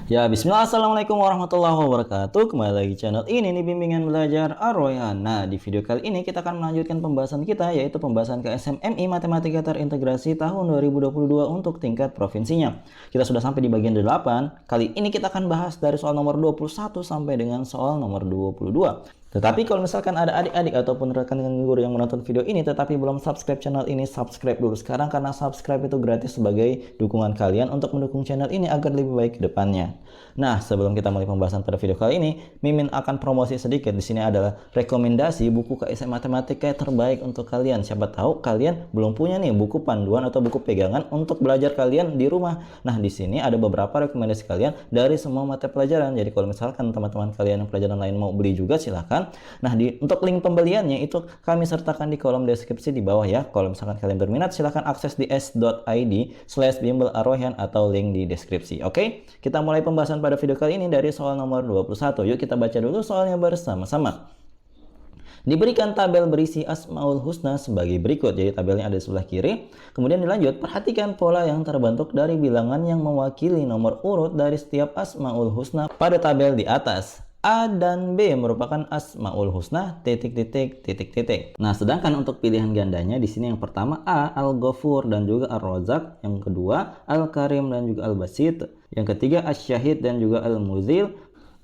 Ya, bismillah, assalamualaikum warahmatullahi wabarakatuh. Kembali lagi channel ini nih, bimbingan belajar Ar-Royhan. Nah, di video kali ini kita akan melanjutkan pembahasan kita, yaitu pembahasan KSMMI Matematika Terintegrasi tahun 2022 untuk tingkat provinsinya. Kita sudah sampai di bagian 8. Kali ini kita akan bahas dari soal nomor 21 sampai dengan soal nomor 22. Tetapi kalau misalkan ada adik-adik ataupun rekan-rekan guru yang menonton video ini tetapi belum subscribe channel ini, subscribe dulu sekarang, karena subscribe itu gratis sebagai dukungan kalian untuk mendukung channel ini agar lebih baik ke depannya. Nah, sebelum kita mulai pembahasan pada video kali ini, Mimin akan promosi sedikit. Di sini adalah rekomendasi buku KSM Matematika terbaik untuk kalian. Siapa tahu kalian belum punya nih buku panduan atau buku pegangan untuk belajar kalian di rumah. Nah, di sini ada beberapa rekomendasi kalian dari semua mata pelajaran. Jadi kalau misalkan teman-teman kalian yang pelajaran lain mau beli juga silahkan. Nah, untuk link pembeliannya itu kami sertakan di kolom deskripsi di bawah ya. Kalau misalkan kalian berminat silahkan akses di s.id/bimbel-ar-royhan atau link di deskripsi. Oke, kita mulai pembahasan pada video kali ini dari soal nomor 21. Yuk kita baca dulu soalnya bersama-sama. Diberikan tabel berisi Asmaul Husna sebagai berikut. Jadi tabelnya ada di sebelah kiri. Kemudian dilanjut, perhatikan pola yang terbentuk dari bilangan yang mewakili nomor urut dari setiap Asmaul Husna pada tabel di atas. A dan B merupakan Asmaul Husna ... Nah, sedangkan untuk pilihan gandanya di sini yang pertama A Al-Ghafur dan juga Ar-Razzaq, yang kedua Al-Karim dan juga Al-Basit, yang ketiga Asy-Syahid dan juga Al-Muzil,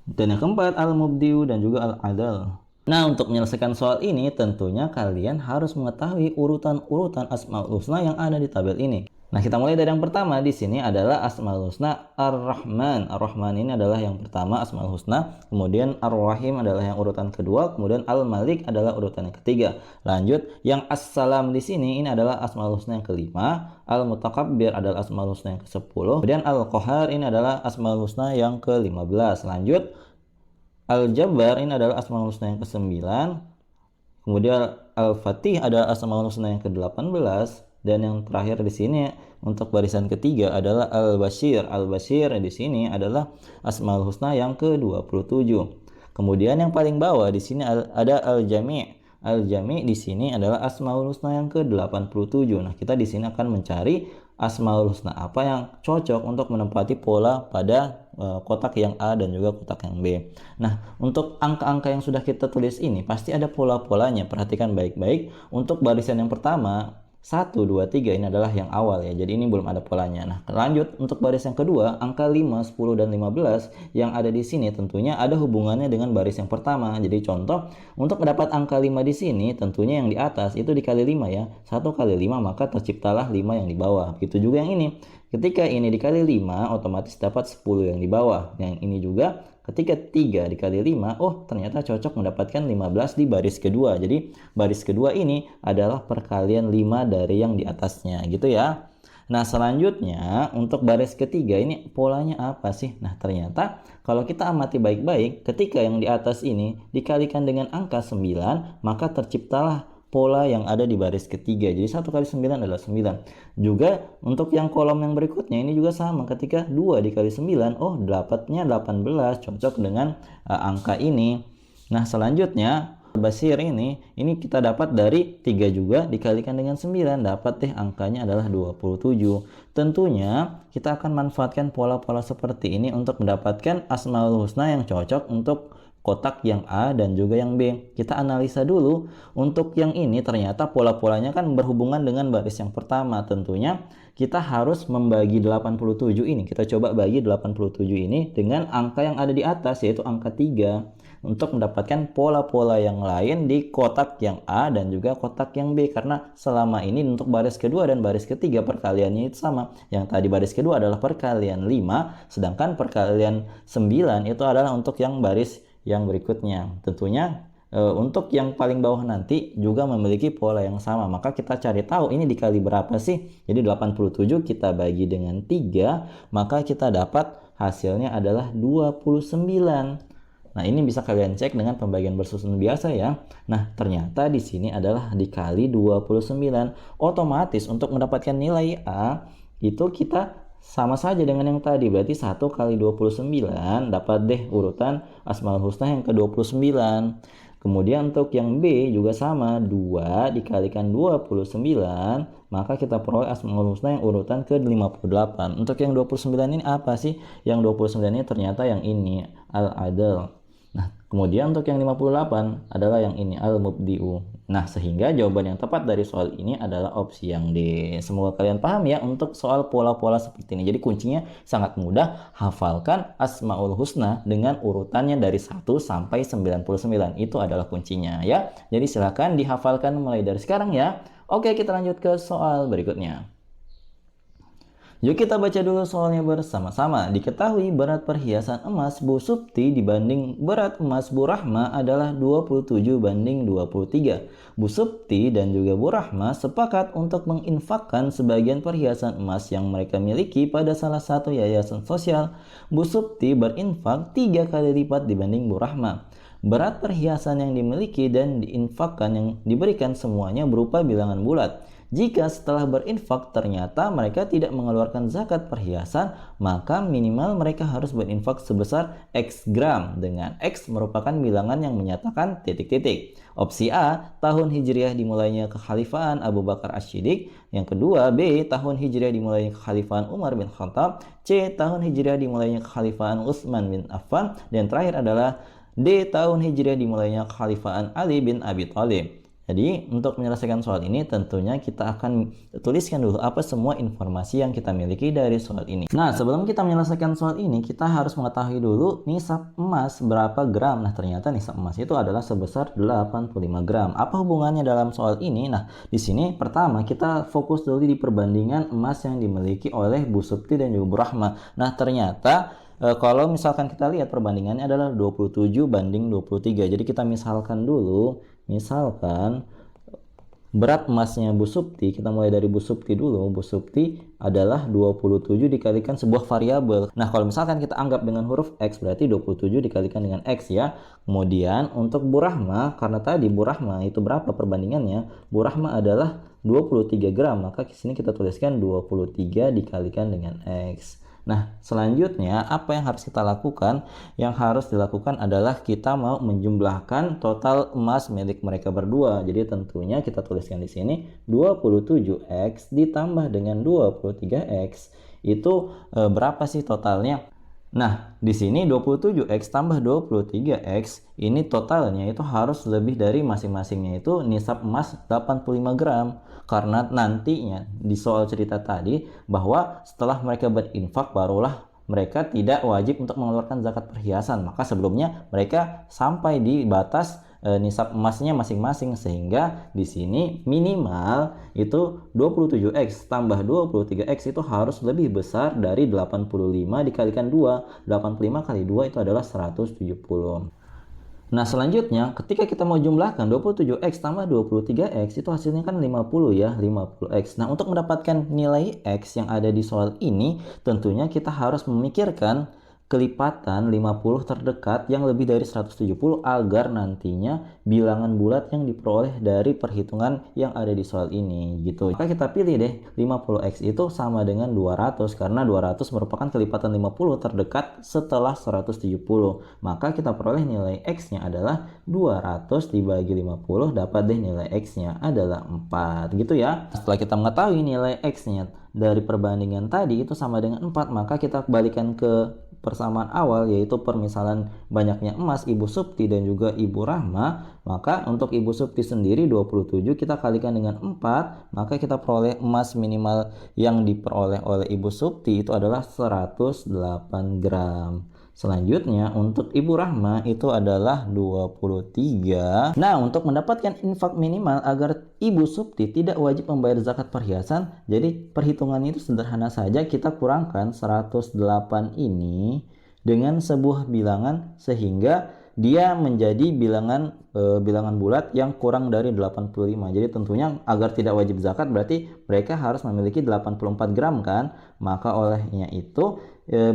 dan yang keempat Al-Mubdiu dan juga Al-Adal. Nah, untuk menyelesaikan soal ini tentunya kalian harus mengetahui urutan-urutan Asmaul Husna yang ada di tabel ini. Nah, kita mulai dari yang pertama. Di sini adalah Asmaul Husna Ar-Rahman. Ar-Rahman ini adalah yang pertama Asmaul Husna. Kemudian Ar-Rahim adalah yang urutan kedua. Kemudian Al-Malik adalah urutan yang ketiga. Lanjut, yang As-Salam di sini ini adalah Asmaul Husna yang kelima. Al-Mutakabbir adalah Asmaul Husna yang ke-10. Kemudian Al-Qahar ini adalah Asmaul Husna yang ke-15. Lanjut, Al-Jabbar ini adalah Asmaul Husna yang ke-9. Kemudian Al-Fatih adalah Asmaul Husna yang ke-18. Dan yang terakhir di sini untuk barisan ketiga adalah Al-Bashir. Al-Bashir di sini adalah Asmaul Husna yang ke-27. Kemudian yang paling bawah di sini ada Al-Jami'. Al-Jami' di sini adalah Asmaul Husna yang ke-87. Nah, kita di sini akan mencari Asmaul Husna apa yang cocok untuk menempati pola pada kotak yang A dan juga kotak yang B. Nah, untuk angka-angka yang sudah kita tulis ini pasti ada pola-polanya. Perhatikan baik-baik. Untuk barisan yang pertama 1, 2, 3 ini adalah yang awal ya. Jadi ini belum ada polanya. Nah, lanjut untuk baris yang kedua, angka 5, 10, dan 15 yang ada di sini tentunya ada hubungannya dengan baris yang pertama. Jadi contoh, untuk mendapat angka 5 di sini tentunya yang di atas itu dikali 5 ya. 1 kali 5 maka terciptalah 5 yang di bawah. Begitu juga yang ini. Ketika ini dikali 5 otomatis dapat 10 yang di bawah. Yang ini juga ketika 3 dikali 5, oh ternyata cocok mendapatkan 15 di baris kedua. Jadi baris kedua ini adalah perkalian 5 dari yang di atasnya gitu ya. Nah, selanjutnya untuk baris ketiga ini polanya apa sih? Nah, ternyata kalau kita amati baik-baik, ketika yang di atas ini dikalikan dengan angka 9, maka terciptalah pola yang ada di baris ketiga. Jadi 1 kali 9 adalah 9. Juga untuk yang kolom yang berikutnya ini juga sama. Ketika 2 dikali 9, oh dapatnya 18, cocok dengan angka ini. Nah, selanjutnya Basir ini kita dapat dari 3 juga dikalikan dengan 9, dapat deh angkanya adalah 27. Tentunya kita akan manfaatkan pola-pola seperti ini untuk mendapatkan Asmaul Husna yang cocok untuk kotak yang A dan juga yang B. Kita analisa dulu. Untuk yang ini ternyata pola-polanya kan berhubungan dengan baris yang pertama. Tentunya kita harus membagi 87 ini. Kita coba bagi 87 ini dengan angka yang ada di atas, yaitu angka 3. Untuk mendapatkan pola-pola yang lain di kotak yang A dan juga kotak yang B. Karena selama ini untuk baris kedua dan baris ketiga perkaliannya itu sama. Yang tadi baris kedua adalah perkalian 5. Sedangkan perkalian 9 itu adalah untuk yang baris yang berikutnya. Tentunya untuk yang paling bawah nanti juga memiliki pola yang sama. Maka kita cari tahu ini dikali berapa sih. Jadi 87 kita bagi dengan 3, maka kita dapat hasilnya adalah 29. Nah, ini bisa kalian cek dengan pembagian bersusun biasa ya. Nah, ternyata di sini adalah dikali 29. Otomatis untuk mendapatkan nilai A itu kita sama saja dengan yang tadi. Berarti 1 kali 29 dapat deh urutan Asmaul Husna yang ke-29. Kemudian untuk yang B juga sama, 2 dikalikan 29, maka kita peroleh Asmaul Husna yang urutan ke-58. Untuk yang 29 ini apa sih? Yang 29 ini ternyata yang ini, Al-Adl. Nah, kemudian untuk yang 58 adalah yang ini, Al-Mubdi'u. Nah, sehingga jawaban yang tepat dari soal ini adalah opsi yang D. Semoga kalian paham ya untuk soal pola-pola seperti ini. Jadi kuncinya sangat mudah, hafalkan Asmaul Husna dengan urutannya dari 1 sampai 99. Itu adalah kuncinya ya. Jadi silakan dihafalkan mulai dari sekarang ya. Oke, kita lanjut ke soal berikutnya. Yuk kita baca dulu soalnya bersama-sama. Diketahui berat perhiasan emas Bu Supti dibanding berat emas Bu Rahma adalah 27 banding 23. Bu Supti dan juga Bu Rahma sepakat untuk menginfakkan sebagian perhiasan emas yang mereka miliki pada salah satu yayasan sosial. Bu Supti berinfak 3 kali lipat dibanding Bu Rahma. Berat perhiasan yang dimiliki dan diinfakkan yang diberikan semuanya berupa bilangan bulat. Jika setelah berinfak ternyata mereka tidak mengeluarkan zakat perhiasan, maka minimal mereka harus berinfak sebesar X gram, dengan X merupakan bilangan yang menyatakan titik-titik. Opsi A, tahun Hijriah dimulainya kekhalifahan Abu Bakar Asy-Syiddiq. Yang kedua, B, tahun Hijriah dimulainya kekhalifahan Umar bin Khattab. C, tahun Hijriah dimulainya kekhalifahan Utsman bin Affan. Dan terakhir adalah D, tahun Hijriah dimulainya kekhalifahan Ali bin Abi Thalib. Jadi untuk menyelesaikan soal ini tentunya kita akan tuliskan dulu apa semua informasi yang kita miliki dari soal ini. Nah, sebelum kita menyelesaikan soal ini kita harus mengetahui dulu nisab emas berapa gram. Nah, ternyata nisab emas itu adalah sebesar 85 gram. Apa hubungannya dalam soal ini? Nah, di sini pertama kita fokus dulu di perbandingan emas yang dimiliki oleh Bu Supti dan juga Bu Rahma. Nah, ternyata kalau misalkan kita lihat perbandingannya adalah 27 banding 23. Jadi kita misalkan dulu, misalkan berat emasnya Bu Supti, kita mulai dari Bu Supti dulu. Bu Supti adalah 27 dikalikan sebuah variabel. Nah, kalau misalkan kita anggap dengan huruf X, berarti 27 dikalikan dengan X ya. Kemudian untuk Bu Rahma, karena tadi Bu Rahma itu berapa perbandingannya? Bu Rahma adalah 23 gram, maka di sini kita tuliskan 23 dikalikan dengan X. Nah, selanjutnya apa yang harus kita lakukan? Yang harus dilakukan adalah kita mau menjumlahkan total emas milik mereka berdua. Jadi tentunya kita tuliskan di sini 27X ditambah dengan 23X. Itu berapa sih totalnya? Nah, di sini 27X tambah 23X ini totalnya itu harus lebih dari masing-masingnya itu nisab emas 85 gram. Karena nantinya di soal cerita tadi bahwa setelah mereka berinfak barulah mereka tidak wajib untuk mengeluarkan zakat perhiasan. Maka sebelumnya mereka sampai di batas nisab emasnya masing-masing, sehingga di sini minimal itu 27X tambah 23X itu harus lebih besar dari 85 dikalikan 2. 85 kali 2 itu adalah 170. Nah, selanjutnya ketika kita mau jumlahkan 27X tambah 23X itu hasilnya kan 50 ya, 50X. Nah, untuk mendapatkan nilai X yang ada di soal ini tentunya kita harus memikirkan kelipatan 50 terdekat yang lebih dari 170 agar nantinya bilangan bulat yang diperoleh dari perhitungan yang ada di soal ini gitu. Maka kita pilih deh 50x itu sama dengan 200 karena 200 merupakan kelipatan 50 terdekat setelah 170. Maka kita peroleh nilai x-nya adalah 200 dibagi 50, dapat deh nilai x-nya adalah 4 gitu ya. Setelah kita mengetahui nilai x-nya dari perbandingan tadi itu sama dengan 4, maka kita kembalikan ke persamaan awal, yaitu permisalan banyaknya emas Ibu Supti dan juga Ibu Rahma. Maka untuk Ibu Supti sendiri 27 kita kalikan dengan 4, maka kita peroleh emas minimal yang diperoleh oleh Ibu Supti itu adalah 108 gram. Selanjutnya untuk Ibu Rahma itu adalah 23. Nah, untuk mendapatkan infak minimal agar Ibu Supti tidak wajib membayar zakat perhiasan, jadi perhitungannya itu sederhana saja, kita kurangkan 108 ini dengan sebuah bilangan sehingga dia menjadi bilangan bulat yang kurang dari 85. Jadi tentunya agar tidak wajib zakat berarti mereka harus memiliki 84 gram kan. Maka olehnya itu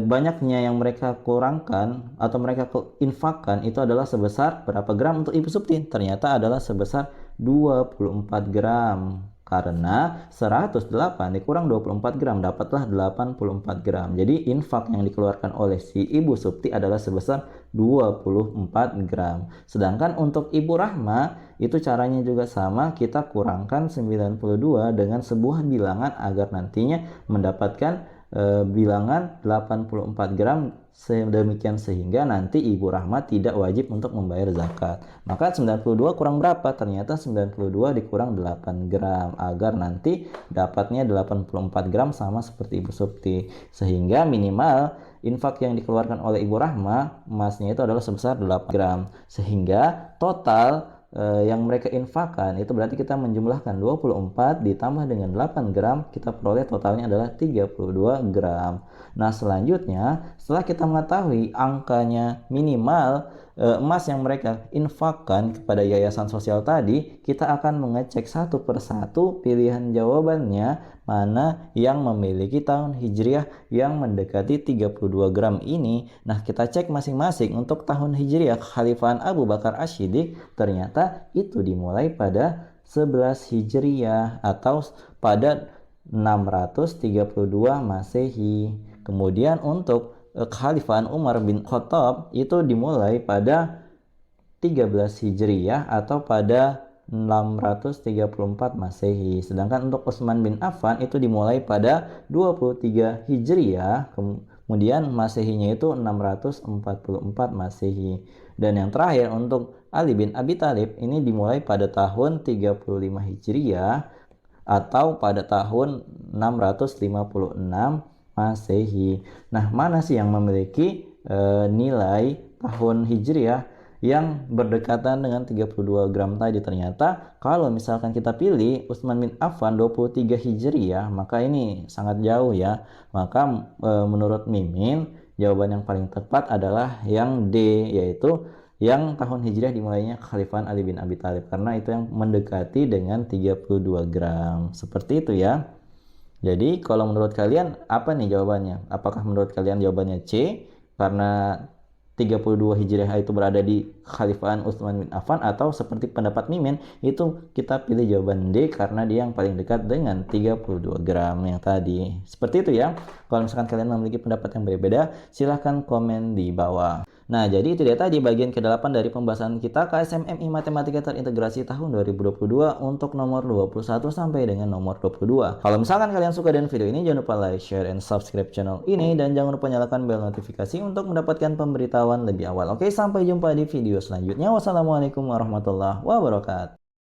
banyaknya yang mereka kurangkan atau mereka infakkan itu adalah sebesar berapa gram untuk Ibu Supti? Ternyata adalah sebesar 24 gram. Karena 108 dikurang 24 gram dapatlah 84 gram. Jadi infak yang dikeluarkan oleh si Ibu Supti adalah sebesar 24 gram. Sedangkan untuk Ibu Rahma itu caranya juga sama, kita kurangkan 92 dengan sebuah bilangan agar nantinya mendapatkan bilangan 84 gram, sedemikian sehingga nanti Ibu Rahma tidak wajib untuk membayar zakat. Maka 92 kurang berapa? Ternyata 92 dikurang 8 gram agar nanti dapatnya 84 gram sama seperti Ibu Supti. Sehingga minimal infak yang dikeluarkan oleh Ibu Rahma emasnya itu adalah sebesar 8 gram. Sehingga total yang mereka infakkan itu berarti kita menjumlahkan 24 ditambah dengan 8 gram, kita peroleh totalnya adalah 32 gram. Nah, selanjutnya setelah kita mengetahui angkanya minimal emas yang mereka infakkan kepada yayasan sosial tadi, kita akan mengecek satu persatu pilihan jawabannya mana yang memiliki tahun hijriah yang mendekati 32 gram ini. Nah, kita cek masing-masing. Untuk tahun hijriah Kekhalifahan Abu Bakar Asy-Syiddiq ternyata itu dimulai pada 11 hijriah atau pada 632 Masehi. Kemudian untuk Kekhalifahan Umar bin Khattab itu dimulai pada 13 Hijriyah atau pada 634 Masehi. Sedangkan untuk Utsman bin Affan itu dimulai pada 23 Hijriyah, kemudian Masehinya itu 644 Masehi. Dan yang terakhir untuk Ali bin Abi Thalib ini dimulai pada tahun 35 Hijriyah atau pada tahun 656 Masehi. Nah, mana sih yang memiliki nilai tahun hijriah yang berdekatan dengan 32 gram tadi? Ternyata kalau misalkan kita pilih Utsman bin Affan 23 hijriah, maka ini sangat jauh ya. Maka menurut Mimin jawaban yang paling tepat adalah yang D, yaitu yang tahun hijriah dimulainya Kekhalifahan Ali bin Abi Thalib, karena itu yang mendekati dengan 32 gram. Seperti itu ya. Jadi kalau menurut kalian apa nih jawabannya? Apakah menurut kalian jawabannya C karena 32 Hijriah itu berada di Kekhalifahan Utsman bin Affan, atau seperti pendapat Mimin itu kita pilih jawaban D karena dia yang paling dekat dengan 32 gram yang tadi. Seperti itu ya. Kalau misalkan kalian memiliki pendapat yang berbeda, silahkan komen di bawah. Nah, jadi itu dia tadi bagian ke-8 dari pembahasan kita KSMMI Matematika Terintegrasi tahun 2022 untuk nomor 21 sampai dengan nomor 22. Kalau misalkan kalian suka dengan video ini, jangan lupa like, share, and subscribe channel ini, dan jangan lupa nyalakan bel notifikasi untuk mendapatkan pemberitahuan lebih awal. Oke, sampai jumpa di video selanjutnya. Wassalamualaikum warahmatullahi wabarakatuh.